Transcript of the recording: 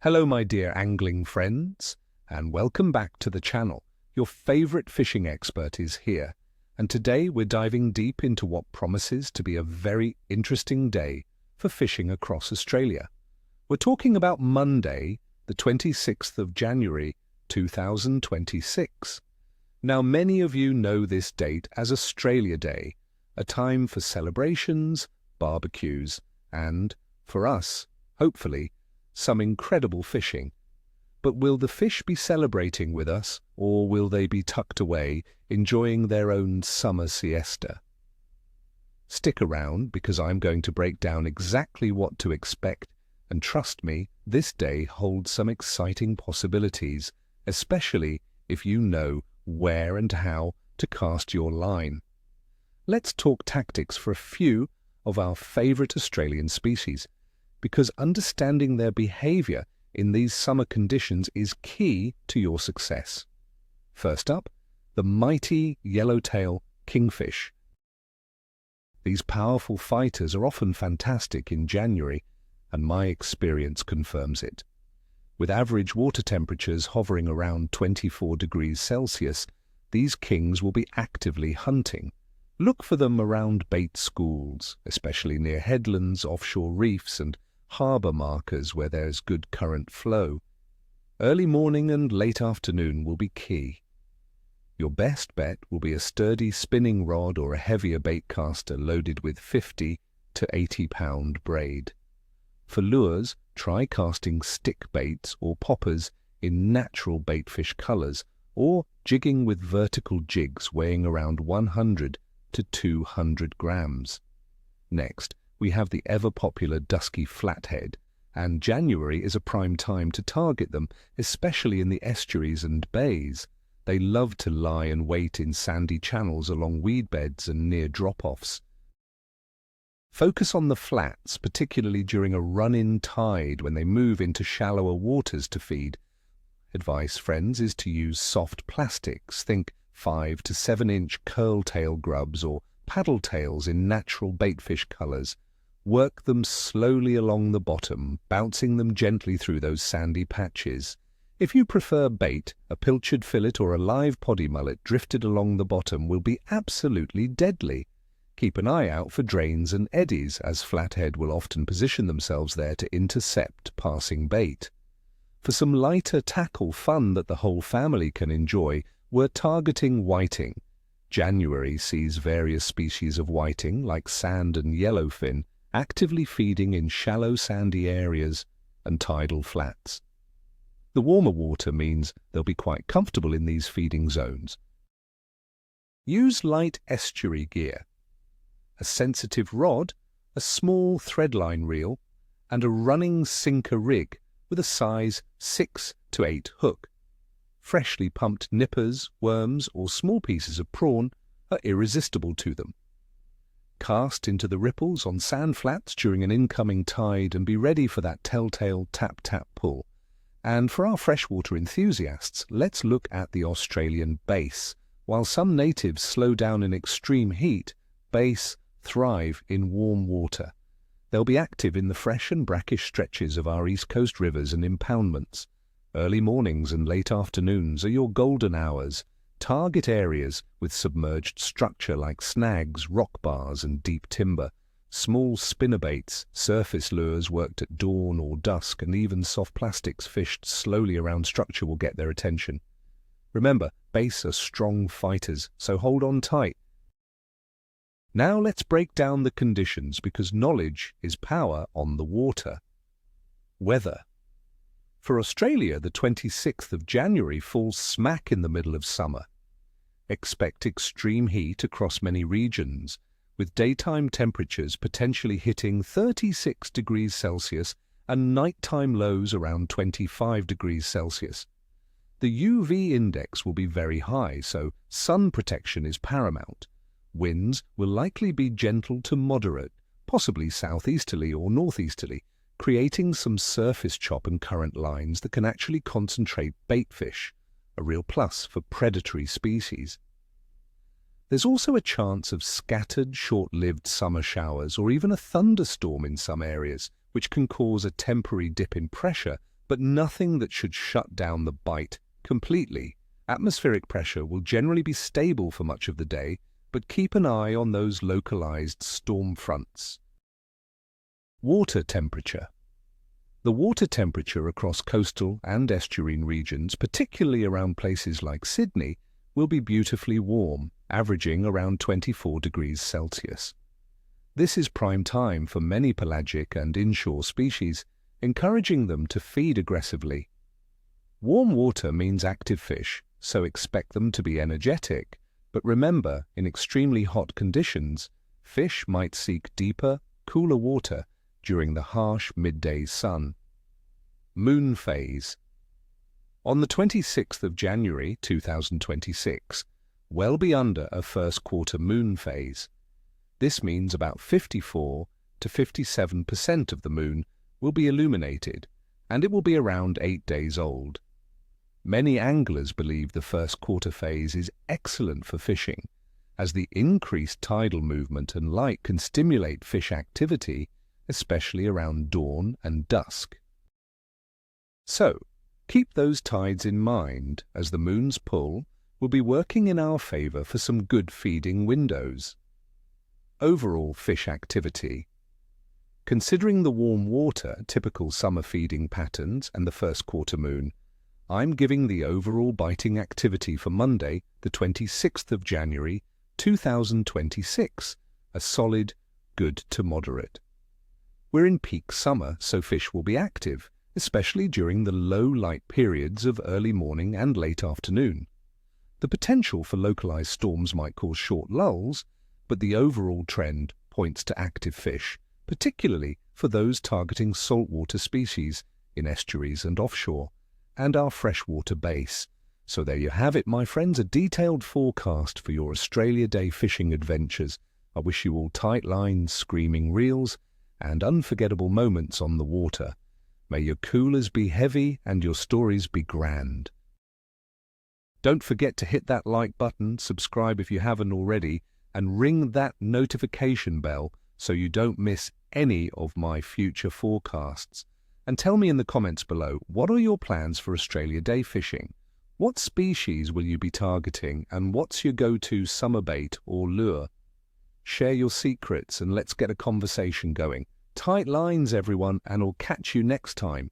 Hello my dear angling friends, and welcome back to the channel. Your favorite fishing expert is here, and today we're diving deep into what promises to be a very interesting day for fishing across Australia. We're talking about Monday, the 26th of January, 2026. Now many of you know this date as Australia Day, a time for celebrations, barbecues, and, for us, hopefully, some incredible fishing. But will the fish be celebrating with us, or will they be tucked away, enjoying their own summer siesta? Stick around, because I'm going to break down exactly what to expect, and trust me, this day holds some exciting possibilities, especially if you know where and how to cast your line. Let's talk tactics for a few of our favourite Australian species, because understanding their behaviour in these summer conditions is key to your success. First up, the mighty Yellowtail Kingfish. These powerful fighters are often fantastic in January, and my experience confirms it. With average water temperatures hovering around 24 degrees Celsius, these kings will be actively hunting. Look for them around bait schools, especially near headlands, offshore reefs, and harbour markers where there's good current flow. Early morning and late afternoon will be key. Your best bet will be a sturdy spinning rod or a heavier bait caster loaded with 50 to 80-pound braid. For lures, try casting stick baits or poppers in natural baitfish colours, or jigging with vertical jigs weighing around 100 to 200 grams. Next, we have the ever-popular Dusky Flathead, and January is a prime time to target them, especially in the estuaries and bays. They love to lie and wait in sandy channels along weed beds and near drop-offs. Focus on the flats, particularly during a run-in tide when they move into shallower waters to feed. Advice, friends, is to use soft plastics. Think 5 to 7-inch curl-tail grubs or paddle tails in natural baitfish colours. Work them slowly along the bottom, bouncing them gently through those sandy patches. If you prefer bait, a pilchard fillet or a live poddy mullet drifted along the bottom will be absolutely deadly. Keep an eye out for drains and eddies, as flathead will often position themselves there to intercept passing bait. For some lighter tackle fun that the whole family can enjoy, we're targeting whiting. January sees various species of whiting, like sand and yellowfin, actively feeding in shallow sandy areas and tidal flats. The warmer water means they'll be quite comfortable in these feeding zones. Use light estuary gear, a sensitive rod, a small threadline reel, and a running sinker rig with a size 6 to 8 hook. Freshly pumped nippers, worms, or small pieces of prawn are irresistible to them. Cast into the ripples on sand flats during an incoming tide and be ready for that telltale tap-tap pull. And for our freshwater enthusiasts, let's look at the Australian bass. While some natives slow down in extreme heat, bass thrive in warm water. They'll be active in the fresh and brackish stretches of our east coast rivers and impoundments. Early mornings and late afternoons are your golden hours. Target areas with submerged structure like snags, rock bars, and deep timber. Small spinnerbaits, surface lures worked at dawn or dusk, and even soft plastics fished slowly around structure will get their attention. Remember, bass are strong fighters, so hold on tight. Now let's break down the conditions, because knowledge is power on the water. Weather. For Australia, the 26th of January falls smack in the middle of summer. Expect extreme heat across many regions, with daytime temperatures potentially hitting 36 degrees Celsius and nighttime lows around 25 degrees Celsius. The UV index will be very high, so sun protection is paramount. Winds will likely be gentle to moderate, possibly southeasterly or northeasterly, creating some surface chop and current lines that can actually concentrate baitfish, a real plus for predatory species. There's also a chance of scattered, short-lived summer showers or even a thunderstorm in some areas, which can cause a temporary dip in pressure but nothing that should shut down the bite completely. Atmospheric pressure will generally be stable for much of the day, but keep an eye on those localized storm fronts. Water temperature. The water temperature across coastal and estuarine regions, particularly around places like Sydney, will be beautifully warm, averaging around 24 degrees Celsius. This is prime time for many pelagic and inshore species, encouraging them to feed aggressively. Warm water means active fish, so expect them to be energetic, but remember, in extremely hot conditions, fish might seek deeper, cooler water during the harsh midday sun. Moon phase. On the 26th of January 2026, we'll be under a first quarter moon phase. This means about 54 to 57% of the moon will be illuminated, and it will be around 8 days old. Many anglers believe the first quarter phase is excellent for fishing, as the increased tidal movement and light can stimulate fish activity, especially around dawn and dusk. So, keep those tides in mind, as the moon's pull will be working in our favor for some good feeding windows. Overall fish activity. Considering the warm water, typical summer feeding patterns, and the first quarter moon, I'm giving the overall biting activity for Monday, the 26th of January 2026, a solid good to moderate. We're in peak summer, so fish will be active, especially during the low light periods of early morning and late afternoon. The potential for localized storms might cause short lulls, but the overall trend points to active fish, particularly for those targeting saltwater species in estuaries and offshore, and our freshwater base. So there you have it, my friends, a detailed forecast for your Australia Day fishing adventures. I wish you all tight lines, screaming reels, and unforgettable moments on the water. May your coolers be heavy and your stories be grand. Don't forget to hit that like button, subscribe if you haven't already, and ring that notification bell so you don't miss any of my future forecasts. And tell me in the comments below, what are your plans for Australia Day fishing? What species will you be targeting, and what's your go-to summer bait or lure? Share your secrets and let's get a conversation going. Tight lines, everyone, and I'll catch you next time.